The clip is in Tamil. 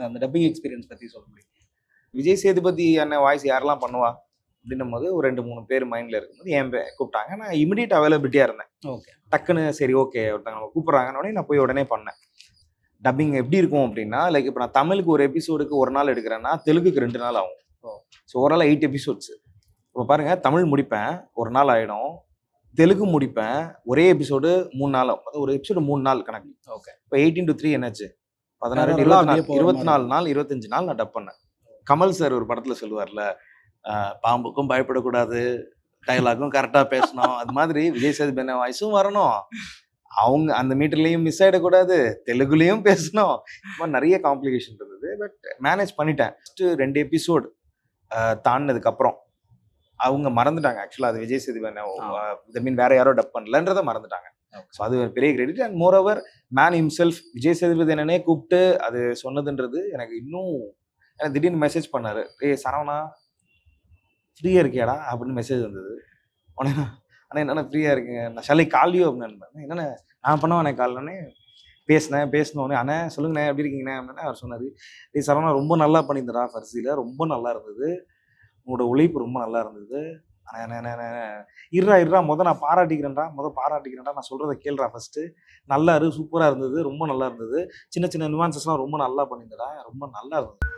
அந்த டப்பிங் எக்ஸ்பீரியன்ஸ் பற்றி சொல்ல முடியும். விஜய் சேதுபதி அண்ணன் வாய்ஸ் யாரெல்லாம் பண்ணுவா அப்படின்னும் போது ஒரு 2-3 பேர் மைண்டில் இருக்கும்போது என் கூப்பிட்டாங்க. நான் இமிடியேட் அவைலபிலிட்டியாக இருந்தேன். ஓகே. டக்குன்னு சரி ஓகே ஒருத்தங்க நம்ம கூப்பிட்றாங்கன்னே நான் போய் உடனே பண்ணேன். டப்பிங் எப்படி இருக்கும் அப்படின்னா, லைக் இப்போ நான் தமிழுக்கு ஒரு எபிசோடுக்கு 1 நாள் எடுக்கிறேன்னா தெலுங்குக்கு 2 நாள் ஆகும். So overall 8 episodes. இப்போ பாருங்கள், தமிழ் முடிப்பேன் 1 நாள் ஆகிடும், தெலுங்கு முடிப்பேன் ஒரே எபிசோடு 3 நாள் ஆகும். ஒரு எபிசோடு 3 நாள் கணக்கு. ஓகே. இப்போ 18 to 3 என்னாச்சு 16 24 நாள் 25 நாள் நான் டப் பண்ணேன். கமல் சார் ஒரு படத்தில் சொல்லுவார்ல, பாம்புக்கும் பயப்படக்கூடாது, டைலாகும் கரெக்டாக பேசணும். அது மாதிரி விஜய் சேதுபதி வாய்ஸும் வரணும், அவங்க அந்த மீட்டர்லேயும் மிஸ் ஆகிடக்கூடாது, தெலுங்குலேயும் பேசணும். இந்த மாதிரி நிறைய காம்ப்ளிகேஷன் இருந்தது. பட் மேனேஜ் பண்ணிட்டேன். ஃபஸ்ட்டு 2 எபிசோடு தாண்டினதுக்கப்புறம் அவங்க மறந்துட்டாங்க. ஆக்சுவலாக அது விஜய் சேதுபதி மீன் வேற யாரோ டப் பண்ணலன்றதை மறந்துட்டாங்க. ஸோ அது ஒரு பெரிய credit. And more over man himself Vijay Sethupathi என்னன்னே கூப்பிட்டு அது சொன்னதுன்றது எனக்கு இன்னும் எனக்கு திடீர்னு மெசேஜ் பண்ணார். சரவணா ஃப்ரீயாக இருக்கியாடா அப்படின்னு மெசேஜ் வந்தது. உடனே ஆனால் என்னென்ன ஃப்ரீயாக இருக்குங்க, நான் ஷாலை கால்லியோ அப்படின்னு என்னென்ன நான் பண்ணுவேன் கால்லனே பேசினோடனே அண்ணே சொல்லுங்கண்ணே எப்படி இருக்கீங்கண்ணே அப்படின்னா அவர் சொன்னார், சரவணா ரொம்ப நல்லா பண்ணியிருந்தா ஃபர்சியில், ரொம்ப நல்லா இருந்தது, உங்களோட உழைப்பு ரொம்ப நல்லா இருந்தது. இருறா நான் பாராட்டிக்கிறேன்டா, நான் சொல்கிறத கேள்றா ஃபஸ்ட்டு, நல்லா சூப்பராக இருந்தது, ரொம்ப நல்லா இருந்தது, சின்ன சின்ன நியூவான்சஸ்லாம் ரொம்ப நல்லா பண்ணியிருந்தடா, ரொம்ப நல்லா இருந்தது.